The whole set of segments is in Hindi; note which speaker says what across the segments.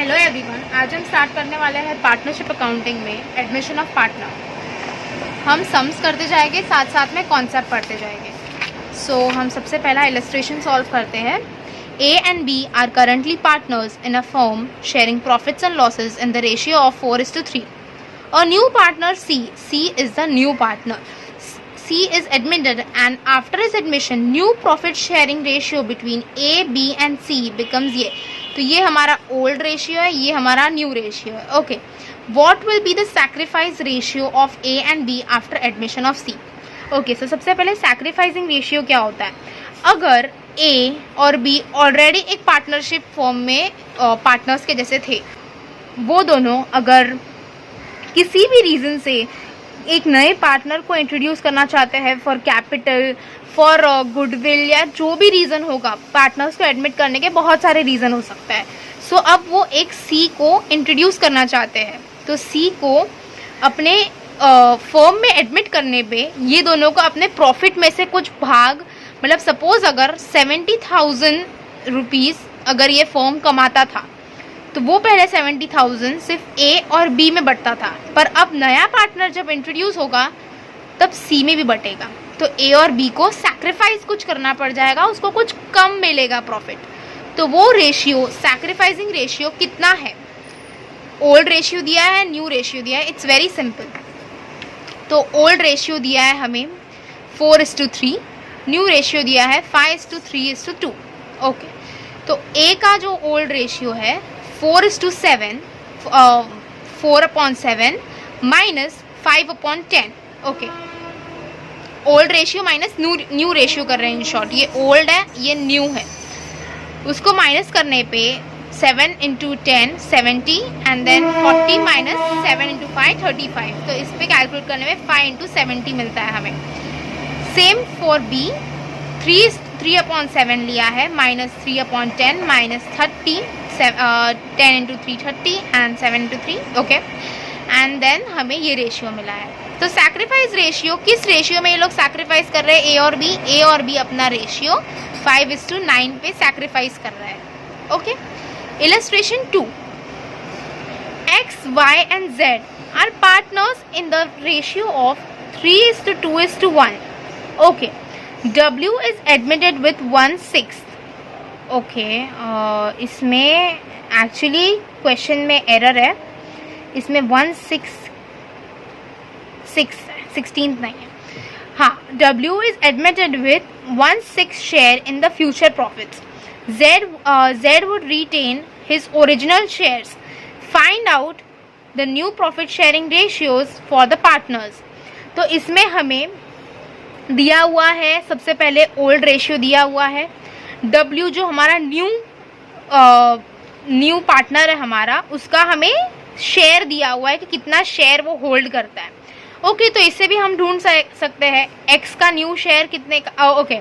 Speaker 1: हेलो एवरीवन, आज हम स्टार्ट करने वाले हैं पार्टनरशिप अकाउंटिंग में एडमिशन ऑफ पार्टनर। हम सम्स करते जाएंगे, साथ साथ में कॉन्सेप्ट पढ़ते जाएंगे। सो हम सबसे पहला इलस्ट्रेशन सॉल्व करते हैं। A and B are currently partners in a firm sharing profits and losses in the ratio of 4:3. A new partner C is the new partner. C is admitted and after his admission, new profit sharing ratio between A, B and C becomes ये। तो ये हमारा ओल्ड रेशियो है, ये हमारा न्यू रेशियो है। Okay, what will be the sacrifice ratio of a and b after admission of c. Okay, so सबसे पहले सैक्रिफाइसिंग रेशियो क्या होता है। अगर ए और बी ऑलरेडी एक पार्टनरशिप फॉर्म में पार्टनर्स के जैसे थे, वो दोनों अगर किसी भी रीज़न से एक नए पार्टनर को इंट्रोड्यूस करना चाहते हैं फॉर कैपिटल, फॉर गुडविल या जो भी रीज़न होगा, पार्टनर्स को एडमिट करने के बहुत सारे रीज़न हो सकता है। सो अब वो एक सी को इंट्रोड्यूस करना चाहते हैं, तो सी को अपने फर्म में एडमिट करने पे ये दोनों को अपने प्रॉफिट में से कुछ भाग, मतलब सपोज अगर 70,000 रुपीज़ अगर ये फर्म कमाता था, तो वो पहले 70,000 सिर्फ ए और बी में बंटता था, पर अब नया पार्टनर जब इंट्रोड्यूस होगा तब सी में भी बटेगा। तो ए और बी को सैक्रिफाइस कुछ करना पड़ जाएगा, उसको कुछ कम मिलेगा प्रॉफिट। तो वो रेशियो, सैक्रिफाइसिंग रेशियो कितना है। ओल्ड रेशियो दिया है, न्यू रेशियो दिया है, इट्स वेरी सिंपल। तो ओल्ड रेशियो दिया है हमें 4:3, न्यू रेशियो दिया है 5:3:2। ओके, तो ए का जो ओल्ड रेशियो है 4:7, 4/7 minus 5/10। Okay, old ratio minus new ratio कर रहे हैं। इन शॉर्ट, ये ओल्ड है, ये न्यू है। उसको माइनस करने पे 7 × 10 70 एंड देन 40 माइनस 7 × 5 35। तो इस पे कैलकुलेट करने में 5 × 70 मिलता है हमें। सेम फॉर बी, 3/7 लिया है, minus 3/10 minus 30, 10 × 3 30 and 7 × 3। Okay, and then हमें ये रेशियो मिला है। तो सैक्रिफाइस रेशियो, किस रेशियो में ये लोग सैक्रिफाइस कर रहे हैं, ए और बी अपना रेशियो 5:9 पे सैक्रिफाइस कर रहा है। Okay, illustration 2, X, Y and Z are partners in the ratio of 3:2:1। Okay, W is admitted with 1/6। Okay, इसमें एक्चुअली क्वेश्चन में एरर है, इसमें 16th नहीं है। हाँ, W is admitted with 1/6 share in the future profits. Z would retain his original shares. Find out the new profit sharing ratios for the partners. तो इसमें हमें दिया हुआ है, सबसे पहले ओल्ड रेशियो दिया हुआ है। W जो हमारा न्यू पार्टनर है हमारा, उसका हमें शेयर दिया हुआ है कि कितना शेयर वो होल्ड करता है। ओके, तो इससे भी हम ढूंढ सकते हैं एक्स का न्यू शेयर कितने का। ओके,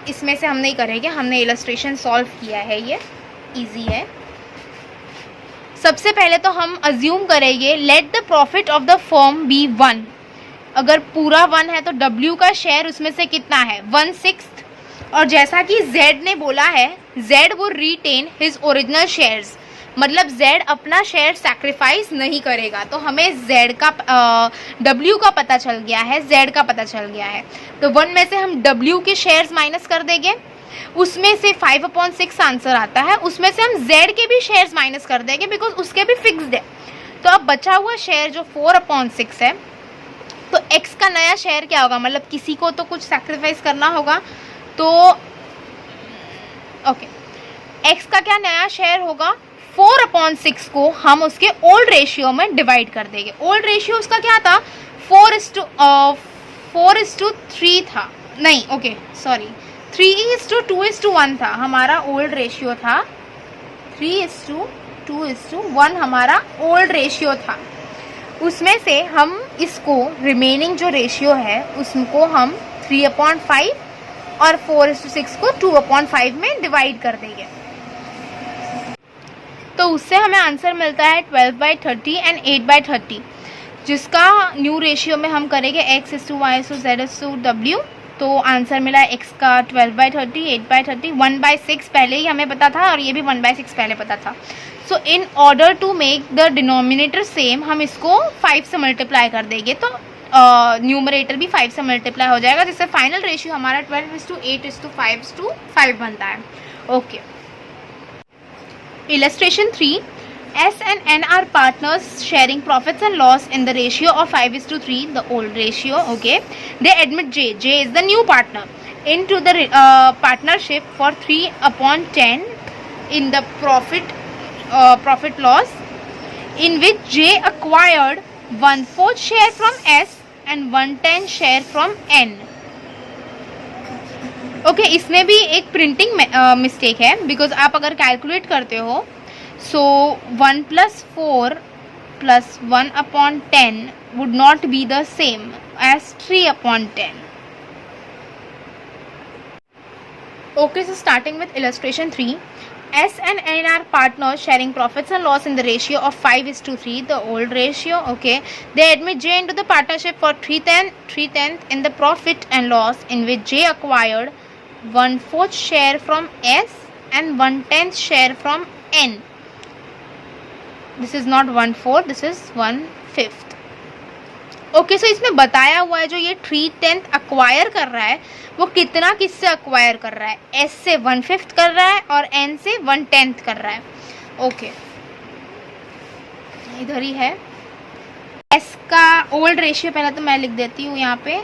Speaker 1: इसमें से हम नहीं करेंगे, हमने इलस्ट्रेशन सॉल्व किया है, ये इजी है। सबसे पहले तो हम अज्यूम करेंगे let the profit of the firm be 1। अगर पूरा 1 है तो W का शेयर उसमें से कितना है, 1/6। और जैसा कि Z ने बोला है, Z वो रिटेन हिज ओरिजिनल शेयर्स, मतलब Z अपना शेयर सैक्रिफाइस नहीं करेगा। तो हमें Z का W का पता चल गया है, Z का पता चल गया है। तो 1 में से हम W के शेयर्स माइनस कर देंगे, उसमें से 5/6 आंसर आता है, उसमें से हम Z के भी शेयर्स माइनस कर देंगे बिकॉज उसके भी फिक्स्ड है। तो अब बचा हुआ शेयर जो 4/6 है, तो X का नया शेयर क्या होगा, मतलब किसी को तो कुछ सैक्रिफाइस करना होगा। तो ओके, X का क्या नया शेयर होगा, 4/6 को हम उसके ओल्ड रेशियो में डिवाइड कर देंगे। ओल्ड रेशियो उसका क्या था, 4:3 था, नहीं, ओके सॉरी, 3:2:1 था हमारा ओल्ड रेशियो था। 3:2:1 हमारा ओल्ड रेशियो था। उसमें से हम इसको रिमेनिंग जो रेशियो है उसको हम 3/5 और 4:6 को 2/5 में डिवाइड कर देंगे। तो उससे हमें आंसर मिलता है 12/30 एंड 8/30, जिसका न्यू रेशियो में हम करेंगे X:Y:Z:W तो आंसर मिला x का 12/30, 8/30, 1/6 पहले ही हमें पता था और ये भी 1/6 पहले पता था. So in order to make the denominator same हम इसको 5 से मल्टीप्लाई कर देंगे, तो न्यूमरेटर भी 5 से मल्टीप्लाई हो जाएगा, जिससे फाइनल रेशियो हमारा 12:8:5:5 बनता है. Okay. Illustration 3. S and N are partners sharing profits and loss in the ratio of 5:3, the old ratio. Okay, they admit J is the new partner into the partnership for 3/10 in the profit loss, in which J acquired 1/4 share from S and 1/10 share from N. Okay, इसमें भी एक प्रिंटिंग मिस्टेक है, बिकॉज आप अगर कैलकुलेट करते हो, सो 1 + 4 + 1/10 would not be the same as 3/10. Okay, so starting with illustration 3. S and N are partners sharing profits and loss in the ratio of 5:3, the old ratio. Okay, they admit J into the partnership for 3/10 in the profit and loss, in which J acquired 1/4 share from S and 1/10 share from N. This is not 1/4, this is 1/5. Okay, सो इसमें बताया हुआ है जो ये 3/10 अक्वायर कर रहा है वो कितना किससे अक्वायर कर रहा है, S से 1/5 कर रहा है और N से 1/10 कर रहा है. ओके, इधर ही है. S का ओल्ड रेशियो पहले तो मैं लिख देती हूँ यहाँ पे.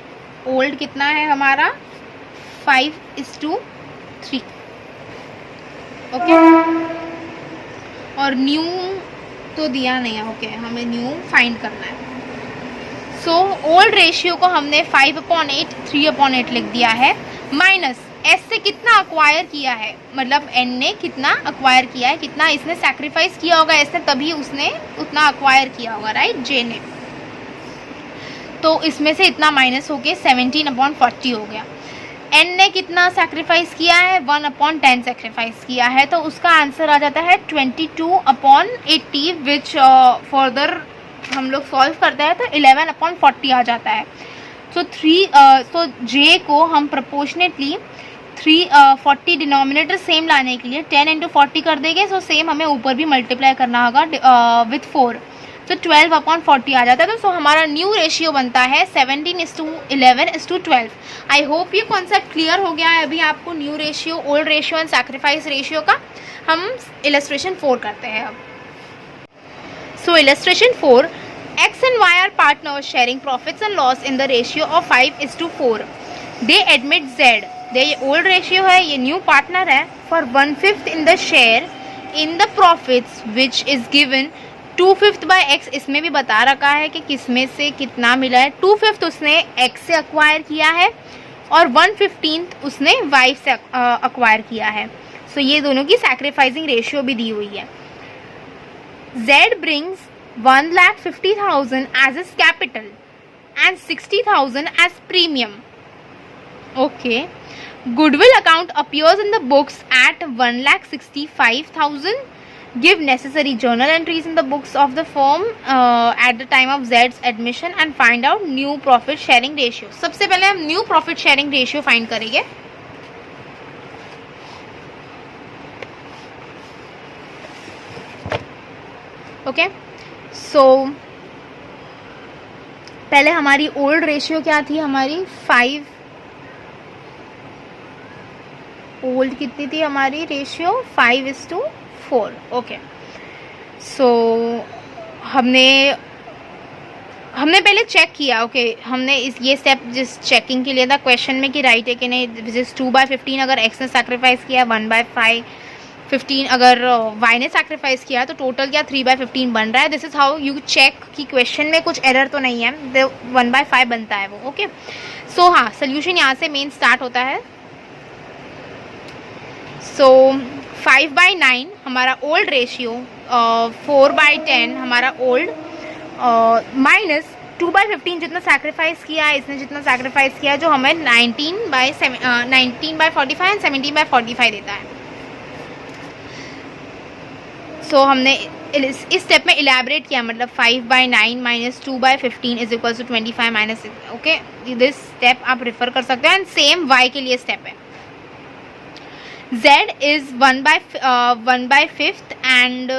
Speaker 1: ओल्ड कितना है हमारा 5:3. ओके, और न्यू तो दिया नहीं है. ओके, हमें न्यू फाइंड करना है. सो ओल्ड रेशियो को हमने 5/8 3/8 लिख दिया है, माइनस S से कितना अक्वायर किया है, मतलब N ने कितना अक्वायर किया है, कितना इसने सैक्रिफाइस किया होगा S ने, तभी उसने उतना अक्वायर किया होगा, राइट, J ने. तो इसमें से इतना माइनस होके 17/40 हो गया. N ने कितना सैक्रिफाइस किया है, 1/10 सैक्रिफाइस किया है, तो उसका आंसर आ जाता है 22/80, विच फर्दर हम लोग सॉल्व करते हैं तो 11/40 आ जाता है. तो J को हम प्रोपोर्शनेटली 40 डिनोमिनेटर सेम लाने के लिए 10 × 40 कर देंगे. सो सेम हमें ऊपर भी मल्टीप्लाई करना होगा विथ 4, तो 12/40 आ जाता है. तो हमारा न्यू रेशियो बनता है 17:11:12. आई होप ये कॉन्सेप्ट क्लियर हो गया है अभी आपको, new ratio, old ratio and sacrifice ratio का. हम इलस्ट्रेशन 4 करते हैं अब. सो illustration 4. X and Y are partners sharing profits and loss in the ratio of 5:4. They admit Z, ये ओल्ड रेशियो है, ये न्यू पार्टनर है, for 1/5 in the share in the profits which is given 2/5 by X. इसमें भी बता रखा है कि किसमें से कितना मिला है. 2/5 उसने X से अक्वायर किया है और 1/15 उसने Y से अक्वायर किया है. सो ये दोनों की सैक्रिफाइसिंग रेशियो भी दी हुई है. Z brings 1,50,000 as his capital and 60,000 as premium. Okay. Goodwill account appears in the books at 1,65,000. Give necessary journal entries in the books of the firm at the time of Z's admission and find out new profit sharing ratio. सबसे पहले हम new profit sharing ratio find करेंगे. ओके, सो पहले हमारी ओल्ड रेशियो क्या थी, हमारी 5. ओल्ड कितनी थी हमारी रेशियो, 5:4. ओके, सो हमने पहले चेक किया. ओके, हमने ये स्टेप जिस चेकिंग के लिए था क्वेश्चन में कि राइट है कि नहीं. दिस इज 2/15 अगर X ने सैक्रिफाइस किया, 1/15 अगर Y ने सैक्रिफाइस किया, तो टोटल क्या 3/15 बन रहा है. This is how you check कि क्वेश्चन में कुछ एरर तो नहीं है, 1/5 बनता है वो. ओके, सो हाँ, सोल्यूशन यहाँ से मेन स्टार्ट होता है. सो 5/9 हमारा ओल्ड रेशियो, 4/10 हमारा ओल्ड, माइनस 2/15 जितना सैक्रिफाइस किया है इसने, जितना सैक्रिफाइस किया जो हमें 19/45 एंड 17/45 देता है. सो हमने इस स्टेप में इलेबरेट किया, मतलब 5/9 minus 2/15 is equal to 25 minus 6। Okay, this step आप रेफर कर सकते हो। एंड सेम y के लिए स्टेप है। z इज 1/5 एंड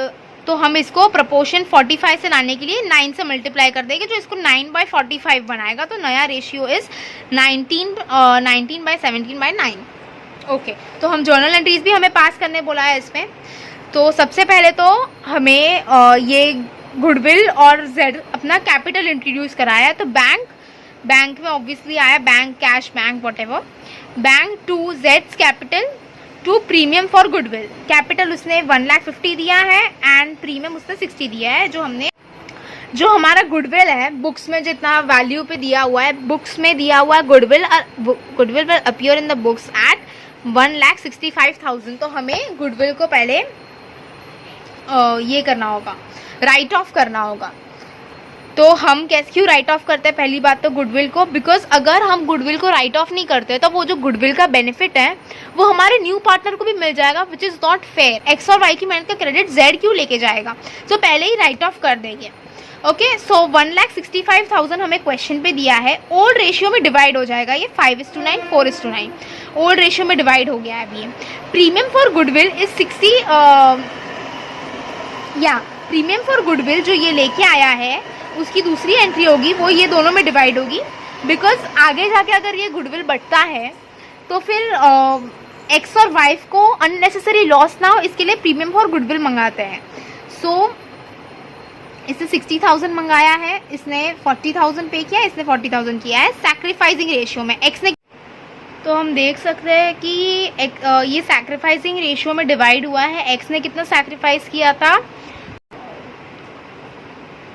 Speaker 1: तो हम इसको प्रोपोर्शन 45 से लाने के लिए 9 से मल्टीप्लाई कर देंगे, जो इसको 9/45 बनाएगा। तो नया रेशियो इज 19/17/9। ओके, तो हम जर्नल एंट्रीज भी हमें पास करने बोला है इसमें। तो सबसे पहले तो हमें ये गुडविल और जेड अपना कैपिटल इंट्रोड्यूस कराया है। तो बैंक में ऑब्वियसली आया bank, cash bank, whatever. Bank to जेड्स capital to premium for goodwill. Capital उसने 1,50,000 दिया है एंड प्रीमियम उसने 60 दिया है। जो हमारा गुडविल है बुक्स में जितना वैल्यू पे दिया हुआ है, बुक्स में दिया हुआ है goodwill will appear in the books at 1,65,000। तो हमें गुडविल को पहले ये करना होगा, राइट ऑफ करना होगा। तो हम क्यों राइट ऑफ करते हैं? पहली बात तो गुडविल को, बिकॉज अगर हम गुडविल को राइट ऑफ नहीं करते तो वो जो गुडविल का बेनिफिट है वो हमारे न्यू पार्टनर को भी मिल जाएगा, which is not fair. X और वाई की मेहनत का क्रेडिट जेड क्यों लेके जाएगा? तो पहले ही राइट ऑफ कर देंगे। ओके, सो 1,65,000 हमें क्वेश्चन पे दिया है। ओल्ड रेशियो में डिवाइड हो जाएगा, ये 5:9 4:9 ओल्ड रेशियो में डिवाइड हो गया है अभी। Premium for goodwill is 60 premium for goodwill जो ये लेके आया है उसकी दूसरी एंट्री होगी, वो ये दोनों में डिवाइड होगी। बिकॉज आगे जाके अगर ये गुडविल बढ़ता है तो फिर एक्स और वाइफ को अननेसेसरी लॉस ना हो, इसके लिए प्रीमियम फॉर गुडविल मंगाते हैं। सो इसने 60,000 मंगाया है, इसने 40,000 पे किया, इसने 40,000 किया है सैक्रिफाइसिंग रेशियो में। एक्स ने, तो हम देख सकते हैं कि ये सैक्रिफाइसिंग रेशियो में डिवाइड हुआ है। एक्स ने कितना सैक्रिफाइस किया था?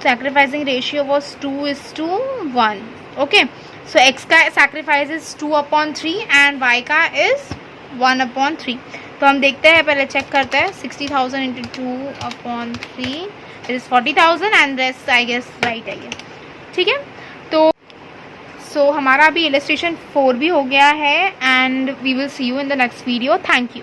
Speaker 1: Sacrificing ratio was 2:1। Okay, so x का सैक्रिफाइस इज 2/3 एंड वाई का इज 1/3। तो हम देखते हैं, पहले चेक करते हैं। 60,000 into 2/3 it is 40,000 and rest I guess right है ये, ठीक है। तो सो हमारा अभी इलस्ट्रेशन 4 भी हो गया है and we will see you in the next video. Thank you.